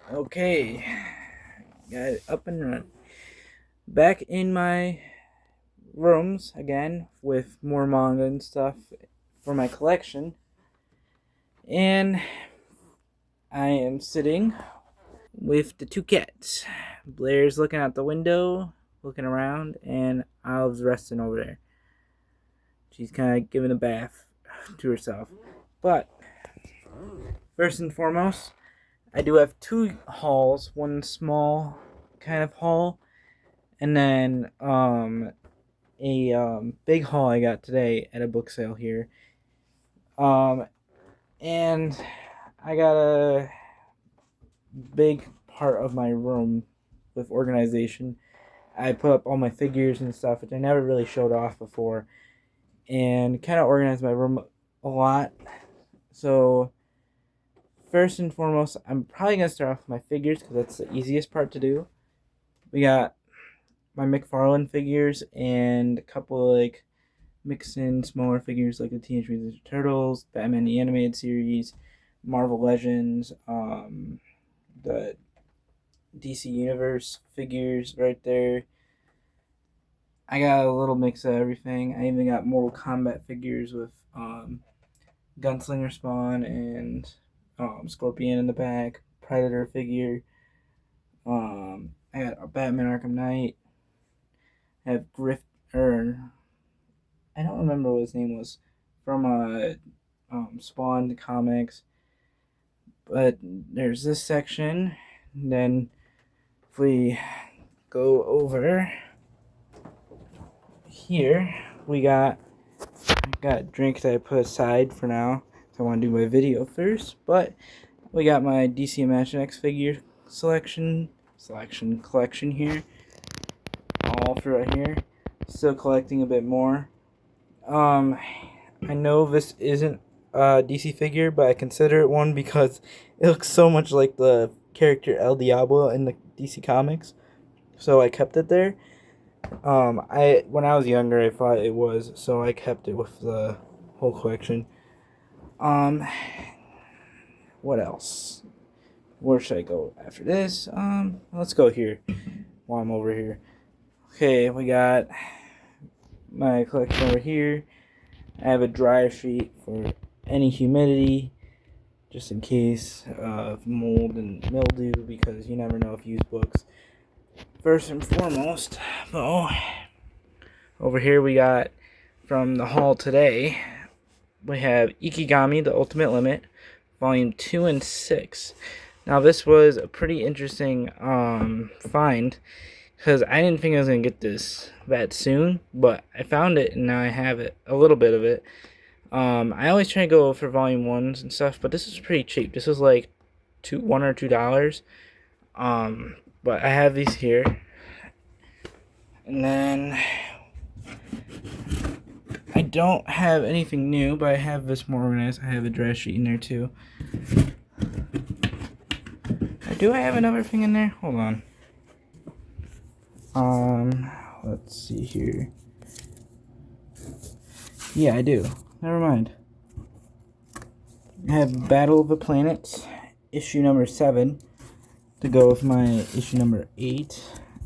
Okay, got it up and running. Back in my rooms again with more manga and stuff for my collection. And I am sitting with the two cats. Blair's looking out the window, looking around, and Olive's resting over there. She's kind of giving a bath to herself. But first and foremost, I do have two hauls, one small kind of haul, and then a big haul I got today at a book sale here. Um, and I got a big part of my room with organization. I put up all my figures and stuff, which I never really showed off before, and kind of organized my room a lot. So, first and foremost, I'm probably going to start off with my figures because that's the easiest part to do. We got my McFarlane figures and a couple like mixed in smaller figures like the Teenage Mutant Ninja Turtles, Batman the Animated Series, Marvel Legends, the DC Universe figures right there. I got a little mix of everything. I even got Mortal Kombat figures with Gunslinger Spawn and Scorpion in the back, Predator figure. I got a Batman Arkham Knight. I have I don't remember what his name was from Spawn comics. But there's this section. Then if we go over here, I got a drink that I put aside for now. So I want to do my video first. But we got my DC Imaginext figure collection here. All through right here. Still collecting a bit more. I know this isn't a DC figure, but I consider it one because it looks so much like the character El Diablo in the DC comics. So I kept it there. When I was younger, I thought it was, so I kept it with the whole collection. What else? Where should I go after this? Let's go here while I'm over here. Okay, we got my collection over here. I have a dryer sheet for any humidity, just in case of mold and mildew, because you never know if you use books. First and foremost, though, over here we got from the haul today, we have Ikigami, The Ultimate Limit, Volume 2 and 6. Now this was a pretty interesting find, because I didn't think I was going to get this that soon, but I found it and now I have it, a little bit of it. I always try to go for volume 1s and stuff, but this is pretty cheap. This was like $1 or $2. But I have these here. And then I don't have anything new, but I have this more organized. I have a dress sheet in there too. Do I have another thing in there? Hold on. Let's see here. Yeah, I do. Never mind. I have Battle of the Planets, issue number 7, to go with my issue number 8.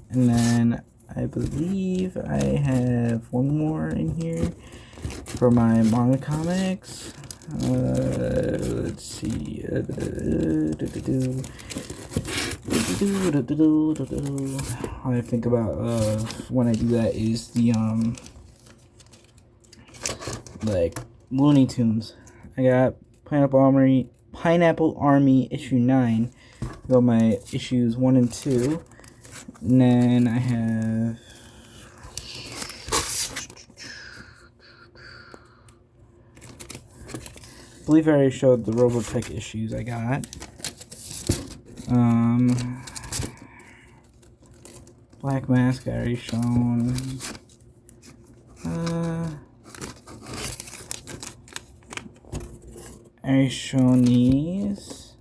And then I believe I have one more in here for my manga comics. Let's see. All I think about when I do that is the like Looney Tunes. I got Pineapple Army issue 9. Got my issues 1 and 2. And then I have I believe I already showed the Robotech issues I got. Black Mask I already shown. I already shown these.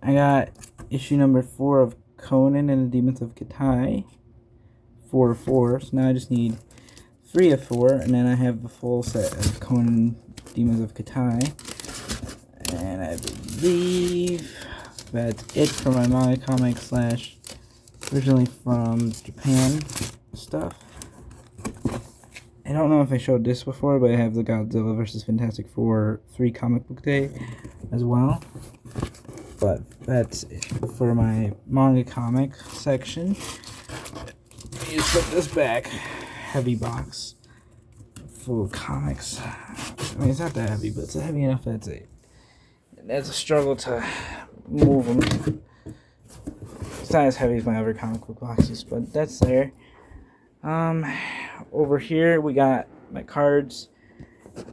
I got issue number 4 of Conan and the Demons of Katai. 4 of 4. So now I just need 3 of 4, and then I have the full set of Conan Demons of Katai. And I believe that's it for my manga comic slash originally from Japan stuff. I don't know if I showed this before, but I have the Godzilla vs. Fantastic Four 3 comic book day as well. But that's it for my manga comic section. Just put this back. Heavy box full of comics. I mean, it's not that heavy, but it's heavy enough that it's a struggle to move them. It's not as heavy as my other comic book boxes, but that's there. Over here we got my cards.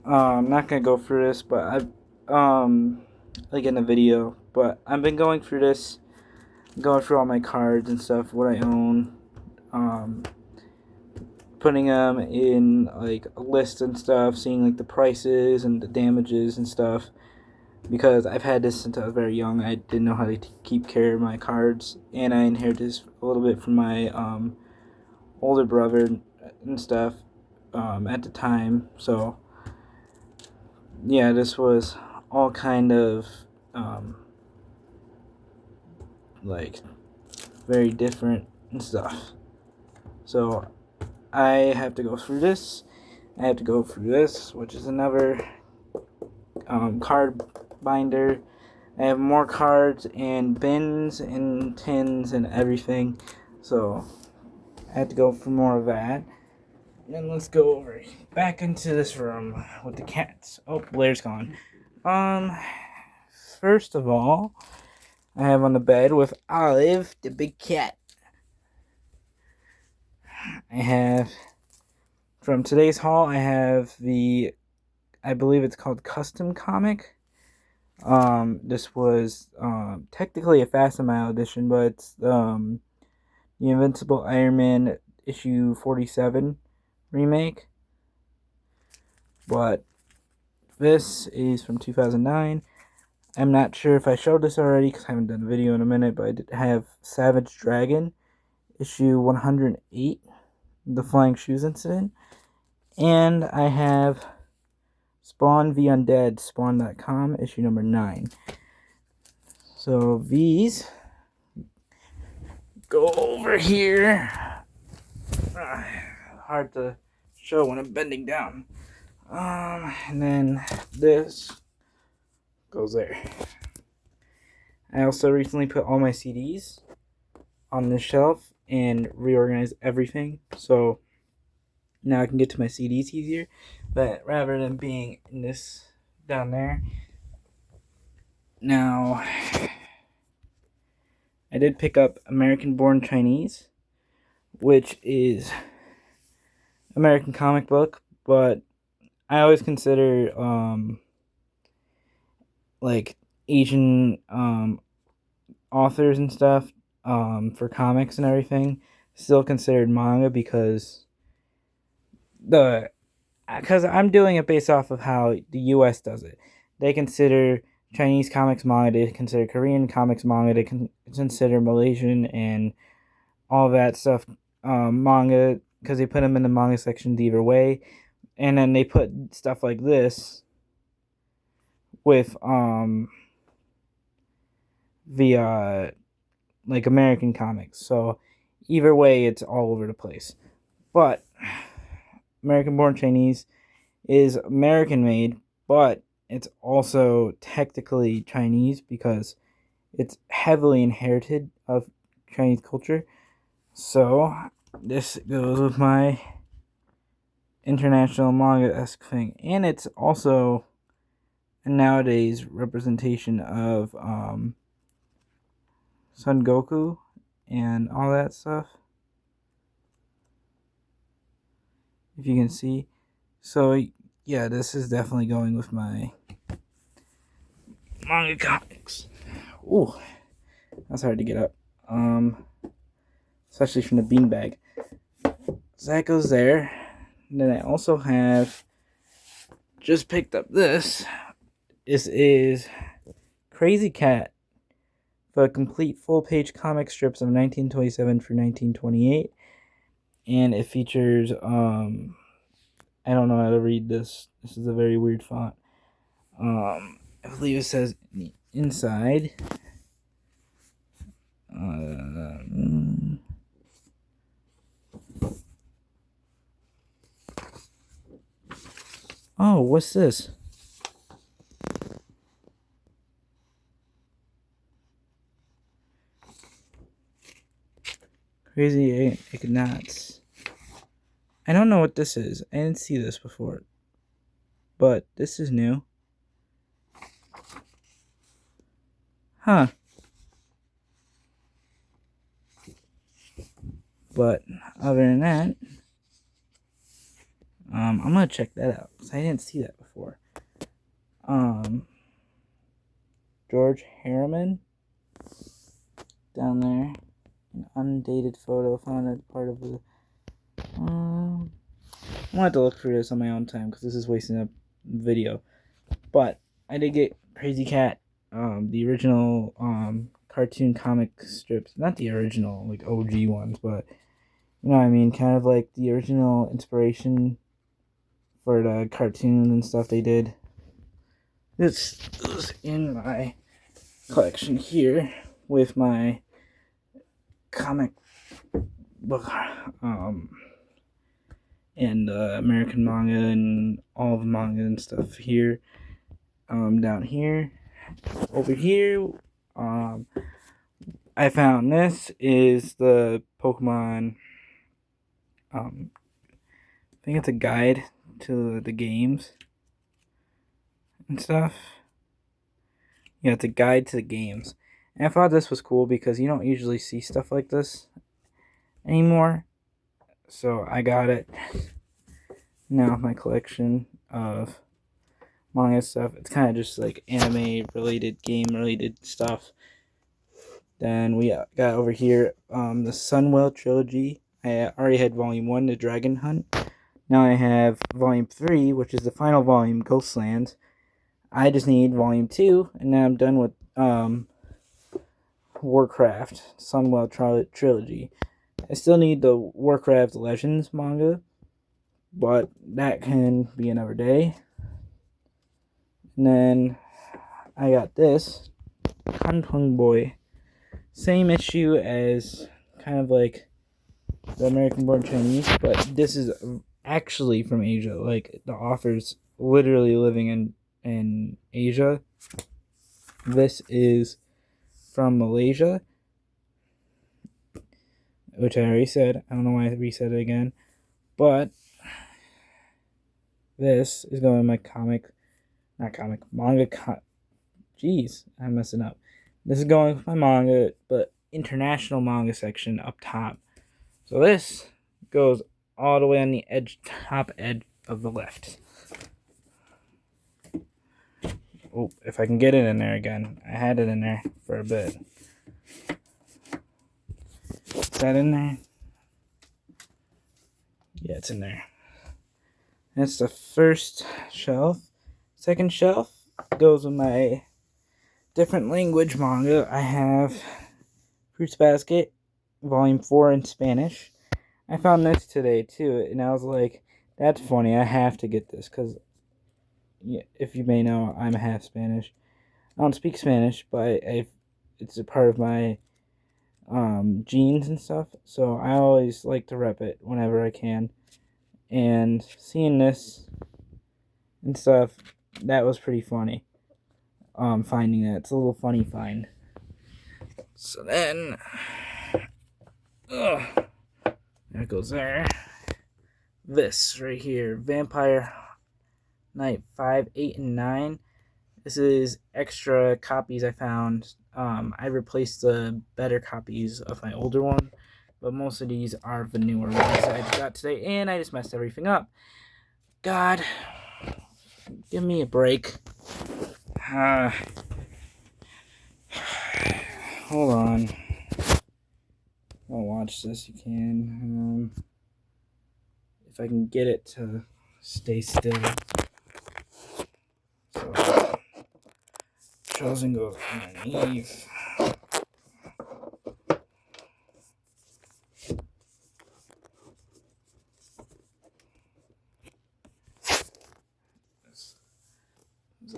I'm not gonna go through this, but like in the video, but I've been going through this, going through all my cards and stuff, what I own, putting them in like a list and stuff, seeing like the prices and the damages and stuff, because I've had this since I was very young. I didn't know how to keep care of my cards, and I inherited this a little bit from my older brother and stuff at the time. So yeah, this was all kind of like very different and stuff. So I have to go through this. I have to go through this, which is another card binder. I have more cards and bins and tins and everything. So I have to go for more of that. And let's go over back into this room with the cats. Oh, Blair's gone. First of all, I have on the bed with Olive, the big cat. I have, from today's haul, I have I believe it's called Custom Comic. This was technically a Fast and Mile edition, but it's the Invincible Iron Man issue 47 remake. But this is from 2009. I'm not sure if I showed this already because I haven't done a video in a minute, but I did have Savage Dragon issue 108, the Flying Shoes Incident. And I have Spawn v Undead, Spawn.com, issue number 9. So these go over here. Hard to show when I'm bending down. And then this goes there. I also recently put all my CDs on this shelf and reorganized everything, so now I can get to my CDs easier. But rather than being in this down there, now I did pick up American Born Chinese, which is American comic book, but I always consider like Asian authors and stuff for comics and everything still considered manga because I'm doing it based off of how the US does it. They consider Chinese comics manga, they consider Korean comics manga, they consider Malaysian and all that stuff manga because they put them in the manga sections either way. And then they put stuff like this with the like American comics. So either way, it's all over the place. But American Born Chinese is American made, but it's also technically Chinese because it's heavily inherited of Chinese culture. So this goes with my international manga-esque thing, and it's also a nowadays representation of Son Goku and all that stuff, if you can see. So yeah, this is definitely going with my manga comics. Ooh, that's hard to get up, especially from the beanbag. So that goes there. And then I also have just picked up this. This is Crazy Cat, the complete full-page comic strips of 1927 for 1928, and it features I don't know how to read this. This is a very weird font. I believe it says inside. Oh, what's this? Crazy Ignats. I don't know what this is. I didn't see this before. But this is new. Huh. But other than that, I'm gonna check that out because I didn't see that before. George Harriman down there, an undated photo found as part of the. I'm gonna have to look for this on my own time because this is wasting a video. But I did get Crazy Cat, the original cartoon comic strips, not the original like OG ones, but you know what I mean, kind of like the original inspiration for the cartoons and stuff they did. This is in my collection here with my comic book and American manga and all the manga and stuff here. Down here, over here, I found this is the Pokemon. I think it's a guide to the games and stuff. Yeah, it's a guide to the games. And I thought this was cool because you don't usually see stuff like this anymore. So I got it. Now my collection of manga stuff. It's kind of just like anime related, game related stuff. Then we got over here the Sunwell trilogy. I already had volume 1, The Dragon Hunt. Now I have volume 3, which is the final volume, Ghostlands. I just need volume 2, and now I'm done with Warcraft, Sunwell trilogy. I still need the Warcraft Legends manga, but that can be another day. And then I got this, Kanpung Boy. Same issue as kind of like the American Born Chinese, but this is actually from Asia. Like the author's literally living in Asia. This is from Malaysia, which I already said. I don't know why I resaid it again. But this is going in my manga. Jeez, I'm messing up. This is going with my manga, but international manga section up top. So this goes all the way on the top edge of the left. Oh, if I can get it in there again. I had it in there for a bit. Is that in there? Yeah, it's in there. That's the first shelf. Second shelf goes with my different language manga. I have Fruits Basket, Volume 4 in Spanish. I found this today too, and I was like, that's funny, I have to get this, because if you may know, I'm half Spanish. I don't speak Spanish, but it's a part of my genes and stuff, so I always like to rep it whenever I can. And seeing this and stuff, that was pretty funny. Finding that. It's a little funny find. So then, there goes there. This right here, Vampire Knight 5, 8, and 9. This is extra copies I found. I replaced the better copies of my older one, but most of these are the newer ones I just got today, and I just messed everything up. God, give me a break. Hold on. I'll watch this. You can. If I can get it to stay still. So, Chosen goes underneath.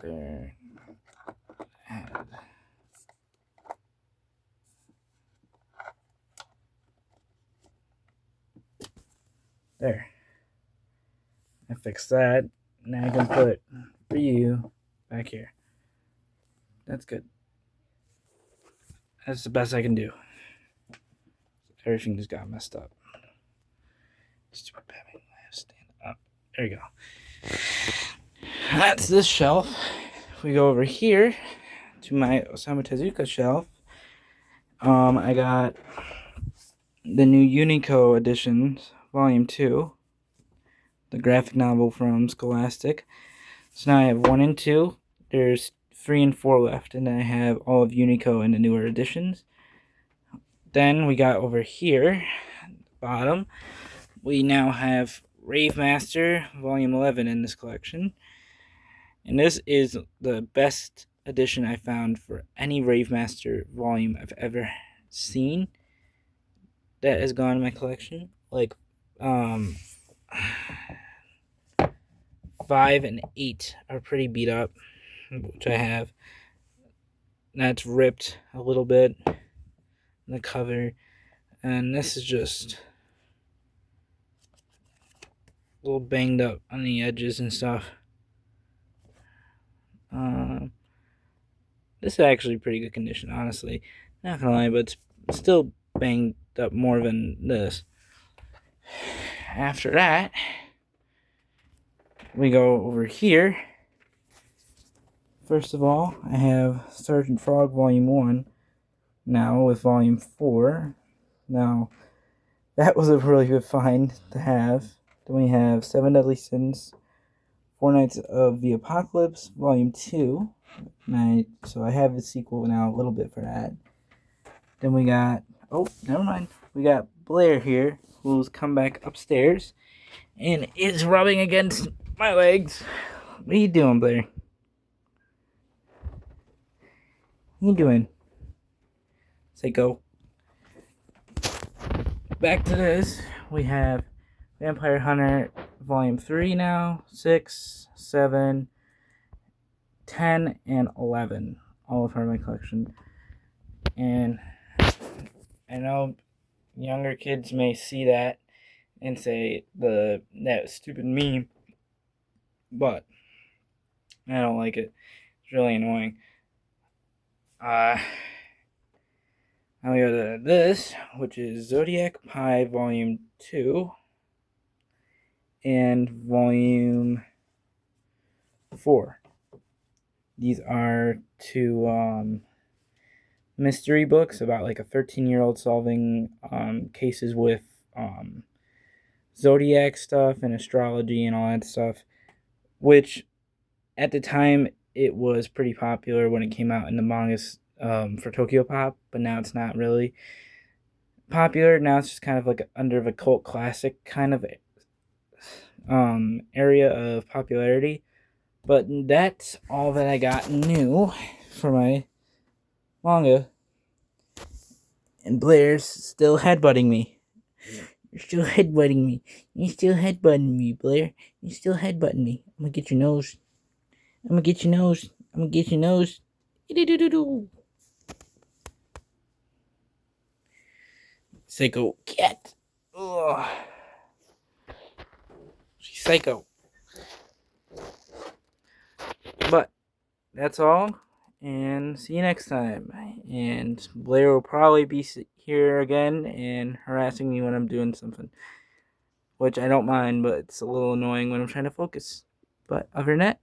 There. There. I fixed that. Now I can put for you back here. That's good. That's the best I can do. Everything just got messed up. Stupid Batman. Stand up. There you go. That's this shelf. If we go over here to my Osamu Tezuka shelf, I got the new Unico editions, Volume 2, the graphic novel from Scholastic. So now I have 1 and 2. There's 3 and 4 left, and then I have all of Unico and the newer editions. Then we got over here, bottom, we now have Rave Master Volume 11 in this collection. And this is the best edition I found for any Rave Master volume I've ever seen that has gone in my collection. Like, 5 and 8 are pretty beat up, which I have. That's ripped a little bit in the cover. And this is just a little banged up on the edges and stuff. This is actually pretty good condition, honestly. Not gonna lie, but it's still banged up more than this. After that, we go over here. First of all, I have Sergeant Frog Volume 1 now with Volume 4. Now, that was a really good find to have. Then we have Seven Deadly Sins, Four Nights of the Apocalypse, Volume 2. So I have the sequel now a little bit for that. Then we got, oh, never mind. We got Blair here, who's come back upstairs and is rubbing against my legs. What are you doing, Blair? What are you doing? Say go. Back to this. We have Vampire Hunter Volume 3 now, 6, 7, 10, and 11. All of my collection. And I know younger kids may see that and say that stupid meme, but I don't like it. It's really annoying. Now we go to this, which is Zodiac Pie Volume 2 and Volume 4. These are 2 mystery books about like a 13-year-old solving cases with zodiac stuff and astrology and all that stuff, which at the time it was pretty popular when it came out in the mangas for Tokyo Pop, but now it's not really popular. Now it's just kind of like under the cult classic kind of area of popularity. But that's all that I got new for my manga. And Blair's still headbutting me. You're still headbutting me. You're still headbutting me, Blair. You're still headbutting me. I'm gonna get your nose. I'm gonna get your nose. I'm gonna get your nose. Psycho cat. Ugh. She's psycho. But that's all. And see you next time. And Blair will probably be here again and harassing me when I'm doing something. Which I don't mind, but it's a little annoying when I'm trying to focus. But other than that,